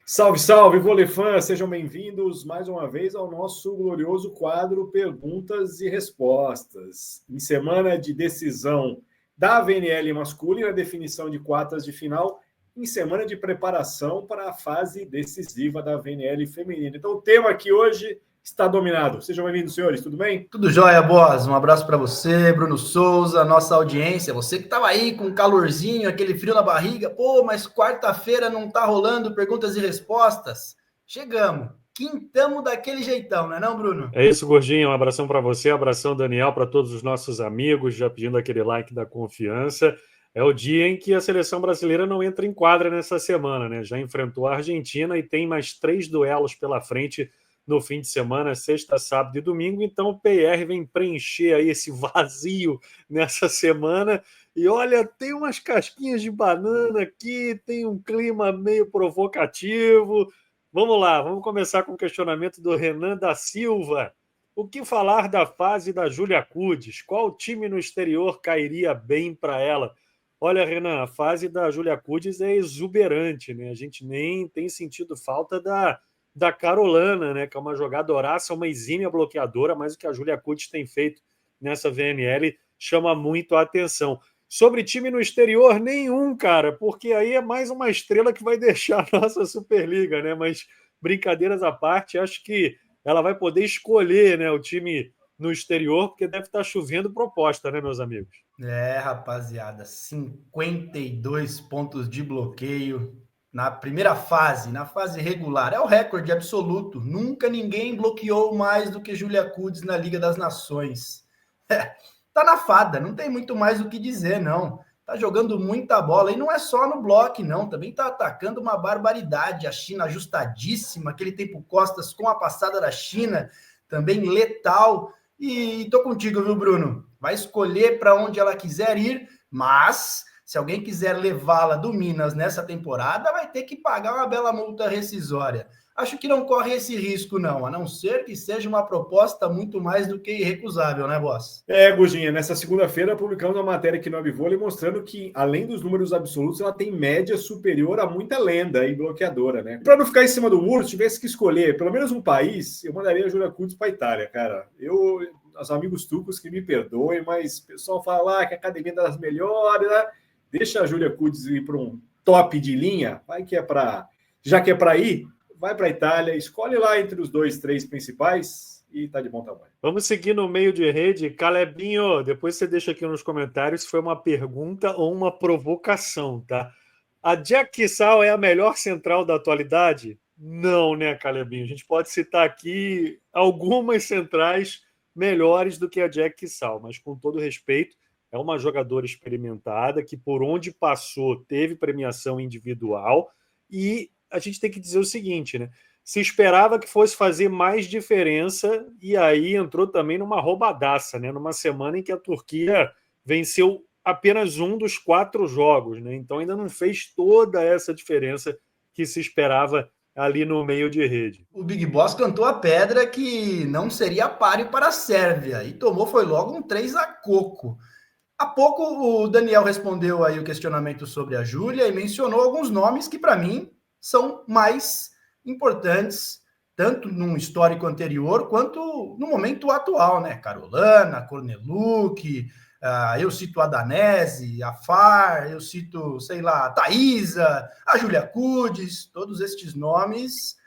Salve, salve, vôlei-fã! Sejam bem-vindos mais uma vez ao nosso glorioso quadro Perguntas e Respostas. Em semana de decisão da VNL masculina, definição de quartas de final, em semana de preparação para a fase decisiva da VNL feminina. Então, o tema aqui hoje está dominado. Sejam bem-vindos, senhores, tudo bem? Tudo jóia, boss. Um abraço para você, Bruno Souza, nossa audiência. Você que estava aí com um calorzinho, aquele frio na barriga. Pô, mas quarta-feira não tá rolando perguntas e respostas? Chegamos. Quintamos daquele jeitão, não é não, Bruno? É isso, Gordinho. Um abração para você, um abração, Daniel, para todos os nossos amigos, já pedindo aquele like da confiança. É o dia em que a seleção brasileira não entra em quadra nessa semana, né? Já enfrentou a Argentina e tem mais 3 duelos pela frente no fim de semana, sexta, sábado e domingo. Então o PR vem preencher aí esse vazio nessa semana. E olha, tem umas casquinhas de banana aqui, tem um clima meio provocativo. Vamos lá, vamos começar com o questionamento do Renan da Silva. O que falar da fase da Júlia Kudes? Qual time no exterior cairia bem para ela? Olha, Renan, a fase da Júlia Kudes é exuberante, né? A gente nem tem sentido falta da Carolana, né? Que é uma jogadoraça, uma exímia bloqueadora, mas o que a Júlia Kudes tem feito nessa VNL chama muito a atenção. Sobre time no exterior, nenhum, cara, porque aí é mais uma estrela que vai deixar a nossa Superliga, né? Mas brincadeiras à parte, acho que ela vai poder escolher, né, o time no exterior, porque deve estar chovendo proposta, né, meus amigos? É, rapaziada, 52 pontos de bloqueio na primeira fase, na fase regular. É o recorde absoluto. Nunca ninguém bloqueou mais do que Júlia Kudes na Liga das Nações. Tá na fada, não tem muito mais o que dizer, não. Tá jogando muita bola e não é só no bloco, não. Também tá atacando uma barbaridade. A China ajustadíssima, aquele tempo costas com a passada da China, também letal. E tô contigo, viu, Bruno? Vai escolher para onde ela quiser ir, mas se alguém quiser levá-la do Minas nessa temporada, vai ter que pagar uma bela multa rescisória. Acho que não corre esse risco, não, a não ser que seja uma proposta muito mais do que irrecusável, né, boss? Gurdinha, nessa segunda-feira publicamos uma matéria aqui no Abivôlei mostrando que, além dos números absolutos, ela tem média superior a muita lenda e bloqueadora, né? Para não ficar em cima do muro, se tivesse que escolher pelo menos um país, eu mandaria a Júlia Kudes para a Itália, cara. Os amigos turcos que me perdoem, mas o pessoal fala que a academia é das melhores, né? Deixa a Júlia Kudes ir para um top de linha, vai que é para. Já que é para ir, vai para a Itália, escolhe lá entre os 2, 3 principais e tá de bom tamanho. Vamos seguir no meio de rede. Calebinho, depois você deixa aqui nos comentários se foi uma pergunta ou uma provocação, tá? A Jack Sal é a melhor central da atualidade? Não, né, Calebinho? A gente pode citar aqui algumas centrais melhores do que a Jack Sal, mas com todo respeito, é uma jogadora experimentada que por onde passou teve premiação individual e a gente tem que dizer o seguinte, né? Se esperava que fosse fazer mais diferença e aí entrou também numa roubadaça, né? Numa semana em que a Turquia venceu apenas um dos 4 jogos, né? Então ainda não fez toda essa diferença que se esperava ali no meio de rede. O Big Boss cantou a pedra que não seria páreo para a Sérvia e tomou foi logo um 3 a coco. Há pouco o Daniel respondeu aí o questionamento sobre a Júlia e mencionou alguns nomes que para mim são mais importantes, tanto num histórico anterior quanto no momento atual, né? Carolina, Korneluk, eu cito a Danese, a Far, eu cito, sei lá, a Thaisa, a Júlia Kudes, todos estes nomes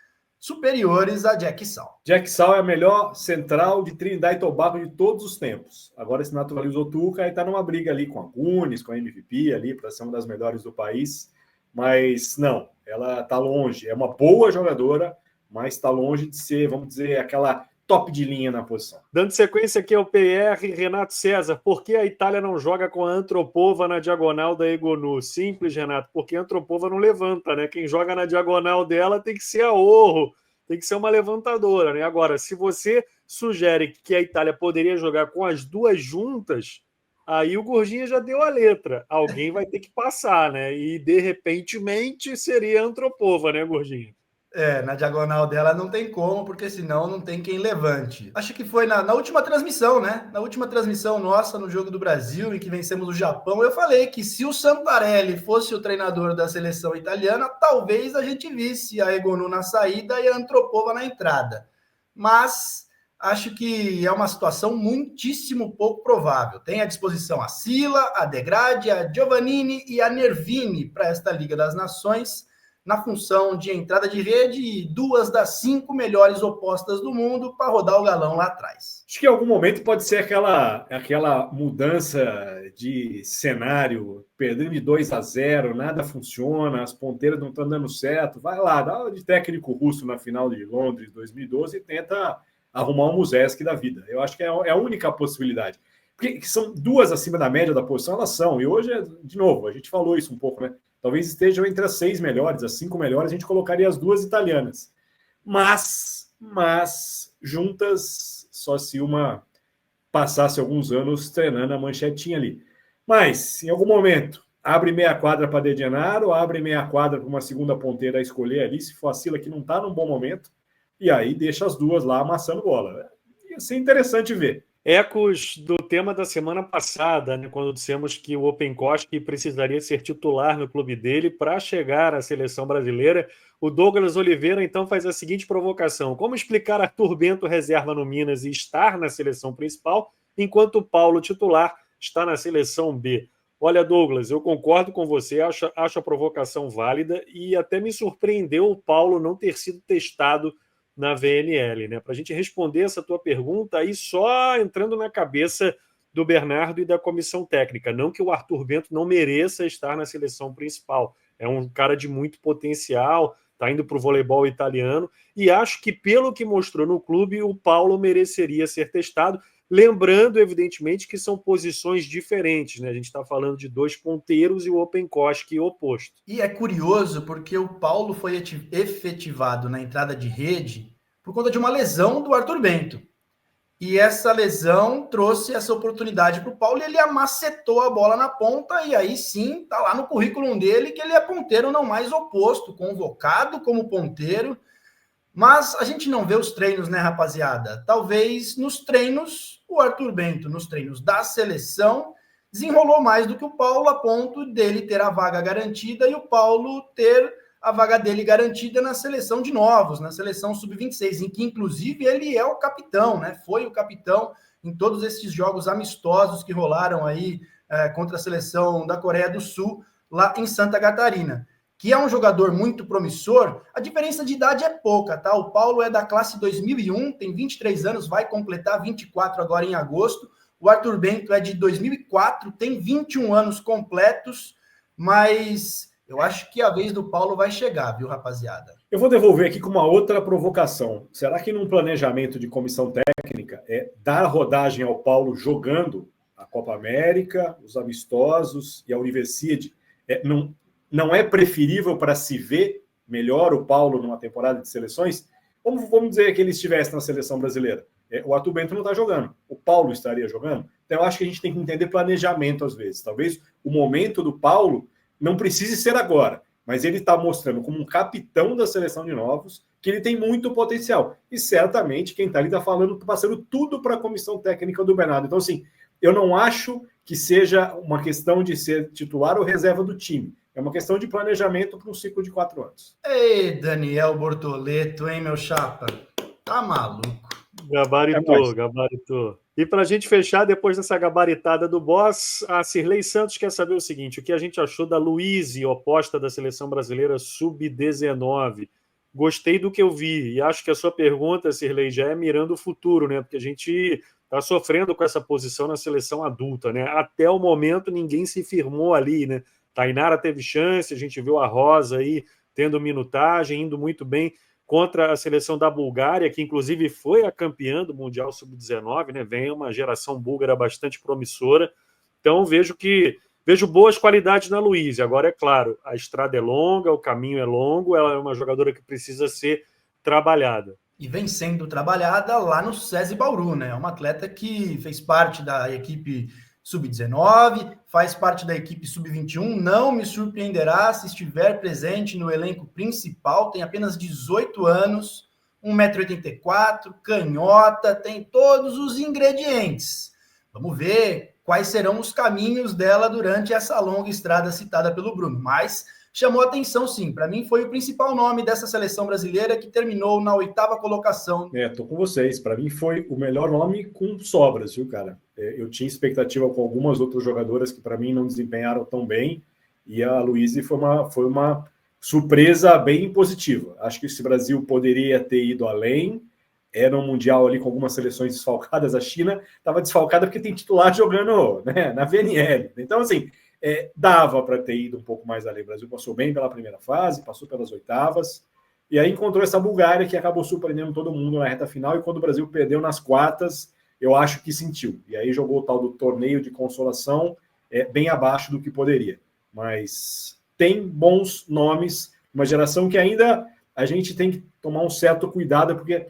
superiores a Jack Sal. Jack Sal é a melhor central de Trinidad e Tobago de todos os tempos. Agora se naturalizou turca e está numa briga ali com a Gunes, com a MVP ali, para ser uma das melhores do país. Mas não, ela está longe. É uma boa jogadora, mas está longe de ser, vamos dizer, aquela top de linha na posição. Dando sequência aqui ao PR, Renato César, por que a Itália não joga com a Antropova na diagonal da Egonu? Simples, Renato, porque a Antropova não levanta, né? Quem joga na diagonal dela tem que ser a Orro, tem que ser uma levantadora, né? Agora, se você sugere que a Itália poderia jogar com as duas juntas, aí o Gordinha já deu a letra. Alguém vai ter que passar, né? E, de repentemente, seria a Antropova, né, Gordinha? Na diagonal dela não tem como, porque senão não tem quem levante. Acho que foi na última transmissão, né? Na última transmissão nossa no Jogo do Brasil, em que vencemos o Japão, eu falei que se o Santarelli fosse o treinador da seleção italiana, talvez a gente visse a Egonu na saída e a Antropova na entrada. Mas acho que é uma situação muitíssimo pouco provável. Tem à disposição a Sila, a De Gradi, a Giovannini e a Nervini para esta Liga das Nações, na função de entrada de rede e 2 das 5 melhores opostas do mundo para rodar o galão lá atrás. Acho que em algum momento pode ser aquela mudança de cenário, perdendo de 2-0, nada funciona, as ponteiras não estão dando certo, vai lá, dá de técnico russo na final de Londres 2012 e tenta arrumar um Museski da vida. Eu acho que é a única possibilidade. Porque são 2 acima da média da posição, elas são, e hoje, de novo, a gente falou isso um pouco, né? Talvez estejam entre as 6 melhores, as 5 melhores, a gente colocaria as 2 italianas. Mas juntas, só se uma passasse alguns anos treinando a manchetinha ali. Mas, em algum momento, abre meia quadra para De Gennaro, abre meia quadra para uma segunda ponteira a escolher ali, se for a Sila que não está num bom momento, e aí deixa as 2 lá amassando bola. Ia ser interessante ver. Ecos do tema da semana passada, né, quando dissemos que o Openkoski precisaria ser titular no clube dele para chegar à seleção brasileira. O Douglas Oliveira, então, faz a seguinte provocação. Como explicar Arthur Bento reserva no Minas e estar na seleção principal, enquanto o Paulo titular está na seleção B? Olha, Douglas, eu concordo com você, acho a provocação válida e até me surpreendeu o Paulo não ter sido testado na VNL, né? Para a gente responder essa tua pergunta, aí só entrando na cabeça do Bernardo e da comissão técnica. Não que o Arthur Bento não mereça estar na seleção principal. É um cara de muito potencial, está indo para o voleibol italiano, e acho que, pelo que mostrou no clube, o Paulo mereceria ser testado. Lembrando, evidentemente, que são posições diferentes, né? A gente está falando de 2 ponteiros e o Openkoski oposto. E é curioso porque o Paulo foi efetivado na entrada de rede por conta de uma lesão do Arthur Bento. E essa lesão trouxe essa oportunidade para o Paulo e ele amacetou a bola na ponta, e aí sim, está lá no currículo dele que ele é ponteiro não mais oposto, convocado como ponteiro. Mas a gente não vê os treinos, né, rapaziada? Talvez nos treinos, o Arthur Bento, nos treinos da seleção, desenrolou mais do que o Paulo, a ponto dele ter a vaga garantida e o Paulo ter a vaga dele garantida na seleção de novos, na seleção sub-26, em que, inclusive, ele é o capitão, né? Foi o capitão em todos esses jogos amistosos que rolaram aí contra a seleção da Coreia do Sul, lá em Santa Catarina. Que é um jogador muito promissor, a diferença de idade é pouca, tá? O Paulo é da classe 2001, tem 23 anos, vai completar 24 agora em agosto. O Arthur Bento é de 2004, tem 21 anos completos, mas eu acho que a vez do Paulo vai chegar, viu, rapaziada? Eu vou devolver aqui com uma outra provocação. Será que num planejamento de comissão técnica é dar rodagem ao Paulo jogando a Copa América, os amistosos e a Universidade? Não é preferível para se ver melhor o Paulo numa temporada de seleções? Vamos dizer que ele estivesse na seleção brasileira. O Arthur Bento não está jogando. O Paulo estaria jogando? Então, eu acho que a gente tem que entender planejamento às vezes. Talvez o momento do Paulo não precise ser agora, mas ele está mostrando como um capitão da seleção de novos que ele tem muito potencial. E certamente quem está ali está passando tudo para a comissão técnica do Bernardo. Então, assim, eu não acho que seja uma questão de ser titular ou reserva do time. É uma questão de planejamento para um ciclo de 4 anos. Ei, Daniel Bortoleto, hein, meu chapa? Tá maluco. Gabaritou. E para a gente fechar, depois dessa gabaritada do boss, a Cirlei Santos quer saber o seguinte: o que a gente achou da Luíse, oposta da seleção brasileira sub-19? Gostei do que eu vi, e acho que a sua pergunta, Cirlei, já é mirando o futuro, né? Porque a gente está sofrendo com essa posição na seleção adulta, né? Até o momento ninguém se firmou ali, né? Tainara teve chance, a gente viu a Rosa aí tendo minutagem, indo muito bem contra a seleção da Bulgária, que inclusive foi a campeã do Mundial Sub-19, né? Vem uma geração búlgara bastante promissora. Então vejo boas qualidades na Luíse. Agora, é claro, a estrada é longa, o caminho é longo, ela é uma jogadora que precisa ser trabalhada. E vem sendo trabalhada lá no SESI Bauru, né? É uma atleta que fez parte da equipe sub-19, faz parte da equipe sub-21, não me surpreenderá se estiver presente no elenco principal, tem apenas 18 anos, 1,84 m, canhota, tem todos os ingredientes. Vamos ver quais serão os caminhos dela durante essa longa estrada citada pelo Bruno, mas chamou atenção sim, para mim foi o principal nome dessa seleção brasileira que terminou na 8ª colocação. Tô com vocês, para mim foi o melhor nome com sobras, viu, cara? Eu tinha expectativa com algumas outras jogadoras que para mim não desempenharam tão bem, e a Luíse foi uma surpresa bem positiva. Acho que esse Brasil poderia ter ido além, era um Mundial ali com algumas seleções desfalcadas, a China estava desfalcada porque tem titular jogando, né, na VNL. Então, assim, dava para ter ido um pouco mais além. O Brasil passou bem pela primeira fase, passou pelas oitavas, e aí encontrou essa Bulgária que acabou surpreendendo todo mundo na reta final, e quando o Brasil perdeu nas quartas, eu acho que sentiu. E aí jogou o tal do torneio de consolação, bem abaixo do que poderia. Mas tem bons nomes, uma geração que ainda a gente tem que tomar um certo cuidado, porque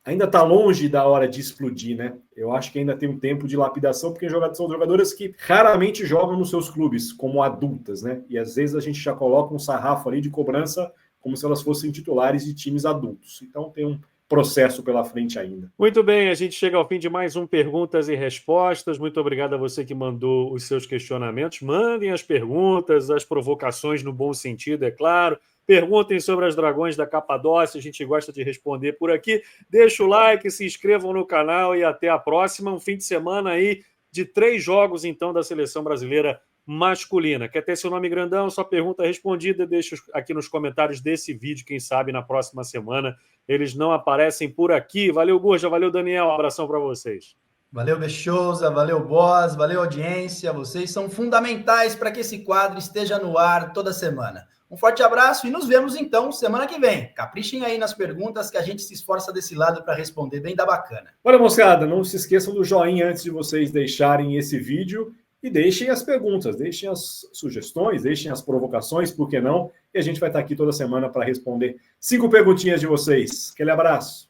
ainda está longe da hora de explodir, né? Eu acho que ainda tem um tempo de lapidação, porque são jogadoras que raramente jogam nos seus clubes como adultas, né? E às vezes a gente já coloca um sarrafo ali de cobrança como se elas fossem titulares de times adultos. Então tem um processo pela frente ainda. Muito bem, a gente chega ao fim de mais um Perguntas e Respostas. Muito obrigado a você que mandou os seus questionamentos. Mandem as perguntas, as provocações no bom sentido, é claro. Perguntem sobre as Dragões da Capadócia, a gente gosta de responder por aqui. Deixa o like, se inscrevam no canal e até a próxima. Um fim de semana aí de 3 jogos, então, da Seleção Brasileira masculina. Quer ter seu nome grandão, sua pergunta respondida, deixa aqui nos comentários desse vídeo, quem sabe na próxima semana eles não aparecem por aqui. Valeu, Gurja, valeu, Daniel, um abração para vocês. Valeu, Bexouza, valeu, Boss, valeu, audiência, vocês são fundamentais para que esse quadro esteja no ar toda semana. Um forte abraço e nos vemos então semana que vem. Caprichem aí nas perguntas que a gente se esforça desse lado para responder bem da bacana. Olha, moçada, não se esqueçam do joinha antes de vocês deixarem esse vídeo. E deixem as perguntas, deixem as sugestões, deixem as provocações, por que não? E a gente vai estar aqui toda semana para responder 5 perguntinhas de vocês. Aquele abraço.